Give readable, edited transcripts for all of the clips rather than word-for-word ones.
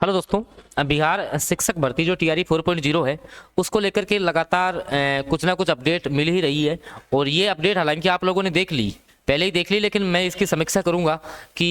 Hello दोस्तों, बिहार शिक्षक भर्ती जो टीआरई 4.0 है उसको लेकर के लगातार कुछ ना कुछ अपडेट मिल ही रही है। और ये अपडेट हालांकि आप लोगों ने देख ली, पहले ही देख ली, लेकिन मैं इसकी समीक्षा करूंगा कि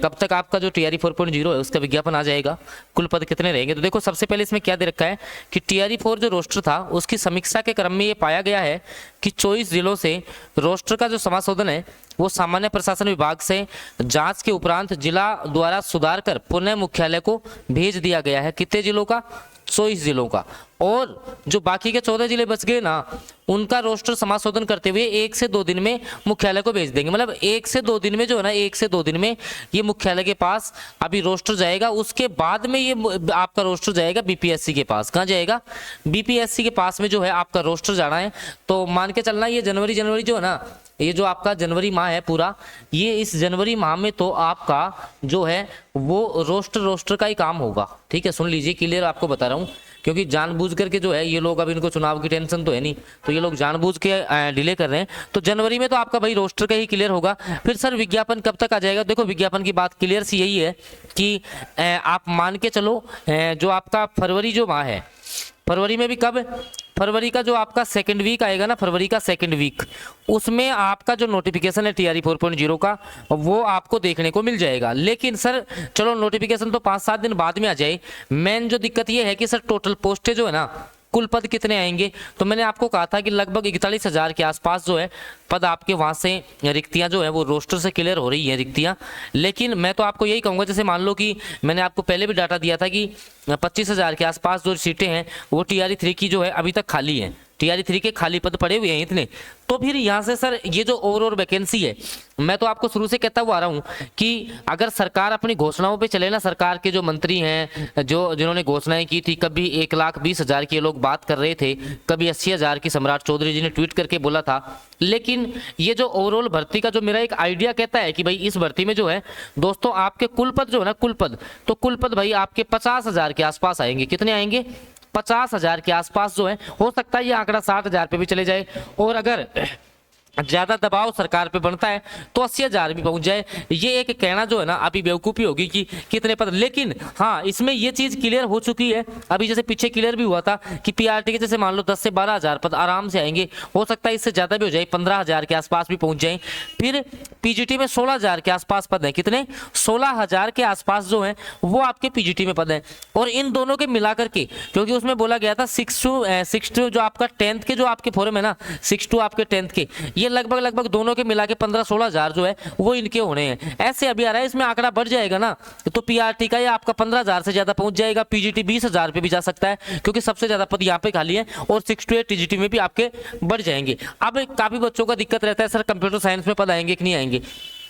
कब तक आपका जो टीआरई 4.0 है उसका विज्ञापन आ जाएगा, कुल पद कितने रहेंगे। तो देखो, सबसे पहले इसमें क्या दे रखा है कि टीआरई 4 जो रोस्टर था उसकी समीक्षा के क्रम में ये पाया गया है कि 24 जिलों से रोस्टर का जो समाशोधन है वो सामान्य प्रशासन विभाग से जांच के उपरांत जिला द्वारा सुधार कर पुनः मुख्यालय को भेज दिया गया है। कितने जिलों का? 24 जिलों का। और जो बाकी के 14 जिले बच गए ना, उनका रोस्टर समाशोधन करते हुए 1 से 2 दिन में मुख्यालय को भेज देंगे। मतलब 1 से 2 दिन में जो है ना, 1 से 2 दिन में ये मुख्यालय के पास अभी रोस्टर जाएगा। उसके बाद में ये आपका रोस्टर जाएगा बीपीएससी के पास। कहाँ जाएगा? बीपीएससी के पास में जो है आपका रोस्टर जाना है। तो मान के चलना, ये जनवरी जो है ना, ये जो आपका जनवरी माह है पूरा, ये इस जनवरी माह में तो आपका जो है वो रोस्टर का ही काम होगा। ठीक है, सुन लीजिए, क्लियर आपको बता रहा हूँ, क्योंकि जानबूझ करके जो है ये लोग, अब इनको चुनाव की टेंशन तो है नहीं, तो ये लोग जानबूझ के डिले कर रहे हैं। तो जनवरी में तो आपका भाई रोस्टर का ही क्लियर होगा। फिर सर विज्ञापन कब तक आ जाएगा? देखो, विज्ञापन की बात क्लियर सी यही है कि आप मान के चलो जो आपका फरवरी जो माह है, फरवरी में भी कब? फरवरी का जो आपका सेकंड वीक आएगा ना, फरवरी का सेकंड वीक, उसमें आपका जो नोटिफिकेशन है टीआरई 4.0 का वो आपको देखने को मिल जाएगा। लेकिन सर चलो, नोटिफिकेशन तो 5-7 दिन बाद में आ जाए। मेन जो दिक्कत ये है कि सर टोटल पोस्टें जो है ना, कुल पद कितने आएंगे? तो मैंने आपको कहा था कि लगभग 41,000 के आसपास जो है पद आपके वहां से रिक्तियां जो है वो रोस्टर से क्लियर हो रही हैं रिक्तियां। लेकिन मैं तो आपको यही कहूंगा, जैसे मान लो कि मैंने आपको पहले भी डाटा दिया था कि 25,000 के आसपास जो सीटें हैं वो टीआरई 3 की जो है अभी तक खाली हैं। टीआरई 3 के खाली पद पड़े हुए हैं इतने। तो फिर यहाँ से सर ये जो ओवरऑल वैकेंसी है, मैं तो आपको शुरू से कहता हुआ आ रहा हूँ कि अगर सरकार अपनी घोषणाओं पे चले ना, सरकार के जो मंत्री हैं जिन्होंने घोषणाएं की थी, कभी 1,20,000 की लोग बात कर रहे थे, कभी 80,000 की सम्राट चौधरी जी ने ट्वीट करके बोला था। लेकिन ये जो ओवरऑल भर्ती का जो मेरा एक आइडिया कहता है कि भाई इस भर्ती में जो है दोस्तों आपके कुल पद जो है ना, कुल पद, तो कुल पद भाई आपके 50,000 के आसपास आएंगे। कितने आएंगे? 50,000 के आसपास जो है। हो सकता है ये आंकड़ा 60,000 पे भी चले जाए, और अगर ज्यादा दबाव सरकार पे बनता है तो 80,000 भी पहुंच जाए। ये एक कहना जो है ना अभी बेवकूफी होगी कि कितने पद। लेकिन हाँ, इसमें ये चीज क्लियर हो चुकी है अभी, जैसे पीछे क्लियर भी हुआ था कि पीआरटी के जैसे मान लो 10 से 12,000 पद आराम से आएंगे। हो सकता है इससे ज्यादा भी हो जाए, 15,000 के आसपास भी पहुंच जाए। फिर पीजीटी में 16,000 के आसपास पद है। कितने? 16,000 के आसपास जो है वो आपके पीजीटी में पद है। और इन दोनों के मिलाकर के, क्योंकि उसमें बोला गया था 6 to जो आपका 10th के जो आपके फॉर्म है ना, 6 to आपके 10th के, ये लगभग दोनों के मिला के 15-16,000 जो है वो इनके होने हैं। ऐसे अभी आ रहा है, इसमें आंकड़ा बढ़ जाएगा ना तो पीआरटी का ये आपका 15,000 से ज्यादा पहुंच जाएगा। पीजीटी 20,000 पे भी जा सकता है, क्योंकि सबसे ज्यादा पद यहाँ पे खाली है। और 6 to 8 टीजीटी में भी आपके बढ़ जाएंगे। अब काफी बच्चों का दिक्कत रहता है, सर कंप्यूटर साइंस में पद आएंगे कि नहीं आएंगे?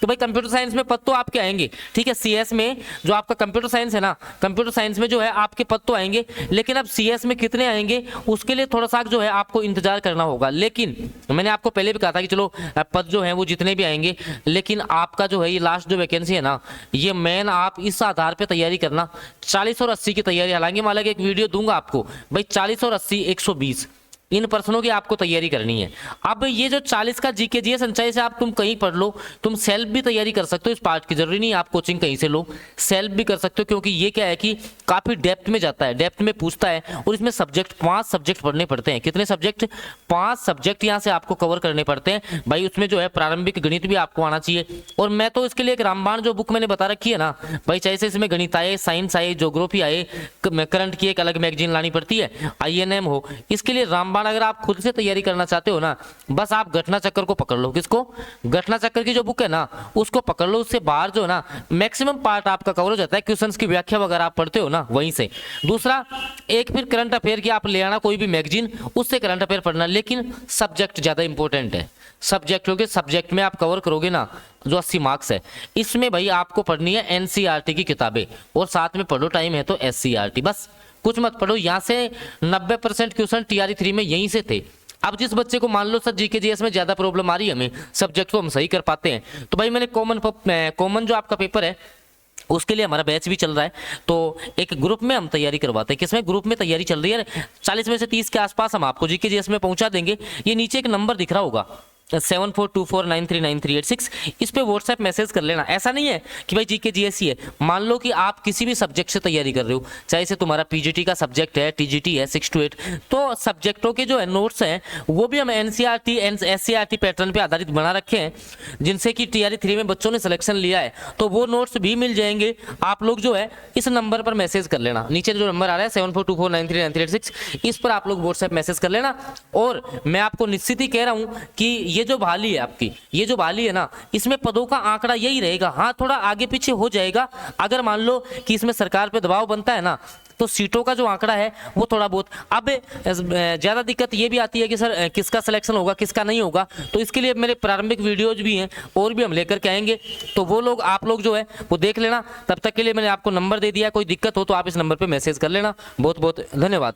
तो भाई कंप्यूटर साइंस में पद तो आपके आएंगे, ठीक है। सीएस में जो आपका कंप्यूटर साइंस है ना, कंप्यूटर साइंस में जो है आपके पद तो आएंगे, लेकिन अब सीएस में कितने आएंगे उसके लिए थोड़ा सा जो है आपको इंतजार करना होगा। लेकिन मैंने आपको पहले भी कहा था कि चलो पद जो है वो जितने भी आएंगे, लेकिन आपका जो है ये लास्ट जो वैकेंसी है ना, ये मेन आप इस आधार पर तैयारी करना, 40 और 80 की तैयारी। हालांकि मैं अलग एक वीडियो दूंगा आपको भाई, 40 और 80, 120 इन प्रश्नों की आपको तैयारी करनी है। अब ये जो 40 का जीके जीएस संचय से आप तुम कहीं पढ़ लो, तुम सेल्फ भी तैयारी कर सकते हो इस पार्ट की, जरूरी नहीं आप कोचिंग कहीं से लो, सेल्फ भी कर सकते हो। क्योंकि ये क्या है कि काफी डेप्थ में जाता है, डेप्थ में पूछता है। और इसमें सब्जेक्ट 5 सब्जेक्ट पढ़ने पड़ते हैं। कितने सब्जेक्ट? 5 सब्जेक्ट यहाँ से आपको कवर करने पड़ते हैं भाई। उसमें जो है प्रारंभिक गणित भी आपको आना चाहिए। और मैं तो इसके लिए एक रामबाण जो बुक मैंने बता रखी है ना भाई, चाहे से इसमें गणित आए, साइंस आए, ज्योग्राफी आए, करंट की एक अलग मैगजीन लानी पड़ती है, आईएनएम हो, इसके लिए रामबाण अगर आप खुद से तैयारी करना चाहते हो ना, बस आप घटना चक्र को पकड़ लो। किसको? घटना चक्र की जो बुक है ना उसको पकड़ लो। उससे बाहर जो है ना मैक्सिमम पार्ट आपका कवर हो जाता है। क्वेश्चंस की व्याख्या वगैरह आप पढ़ते हो ना वहीं से। दूसरा, एक फिर करंट अफेयर की आप ले आना कोई भी मैगजीन, उससे करंट अफेयर पढ़ना। लेकिन सब्जेक्ट ज्यादा इंपॉर्टेंट है। सब्जेक्ट क्योंकि सब्जेक्ट में आप कवर करोगे ना जो 80 मार्क्स है, इसमें भाई आपको पढ़नी है एनसीईआरटी की किताबें, और साथ में पढ़ो टाइम है तो एससीईआरटी। बस कुछ मत पढ़ो। यहाँ से 90% क्वेश्चन टीआरई 3 में यहीं से थे। अब जिस बच्चे को मान लो सर जीके जीएस में ज्यादा प्रॉब्लम आ रही है, हमें सब्जेक्ट को हम सही कर पाते हैं, तो भाई मैंने कॉमन जो आपका पेपर है उसके लिए हमारा बैच भी चल रहा है। तो एक ग्रुप में हम तैयारी करवाते हैं। किसमें? ग्रुप में तैयारी चल रही है। 40 में से 30 के आसपास हम आपको जीके जीएस में पहुंचा देंगे। ये नीचे एक नंबर दिख रहा होगा, 7424939386 इस पे व्हाट्सएप मैसेज कर लेना। ऐसा नहीं है कि भाई जीके जीएससी है, मान लो कि आप किसी भी सब्जेक्ट से तैयारी कर रहे हो, चाहे से तुम्हारा पीजीटी का सब्जेक्ट है, टीजीटी है 6 to 8, तो सब्जेक्टों के जो है नोट्स हैं वो भी हम एनसीईआरटी एससीईआरटी पैटर्न पे आधारित बना रखे हैं, जिनसे कि टीआरई 3 में बच्चों ने सिलेक्शन लिया है, तो वो नोट्स भी मिल जाएंगे। आप लोग जो है इस नंबर पर मैसेज कर लेना, नीचे जो नंबर आ रहा है 7424939386, इस पर आप लोग व्हाट्सएप मैसेज कर लेना। और मैं आपको निश्चित ही कह रहा हूं कि ये जो बहाली है आपकी, ये जो बहाली है ना, इसमें पदों का आंकड़ा यही रहेगा। हाँ, थोड़ा आगे पीछे हो जाएगा, अगर मान लो कि इसमें सरकार पे दबाव बनता है ना, तो सीटों का जो आंकड़ा है वो थोड़ा बहुत। अब ज्यादा दिक्कत ये भी आती है कि सर किसका सिलेक्शन होगा किसका नहीं होगा, तो इसके लिए मेरे प्रारंभिक वीडियोज भी हैं और भी हम लेकर के आएंगे, तो वो लोग आप लोग जो है वो देख लेना। तब तक के लिए मैंने आपको नंबर दे दिया, कोई दिक्कत हो तो आप इस नंबर पे मैसेज कर लेना। बहुत बहुत धन्यवाद।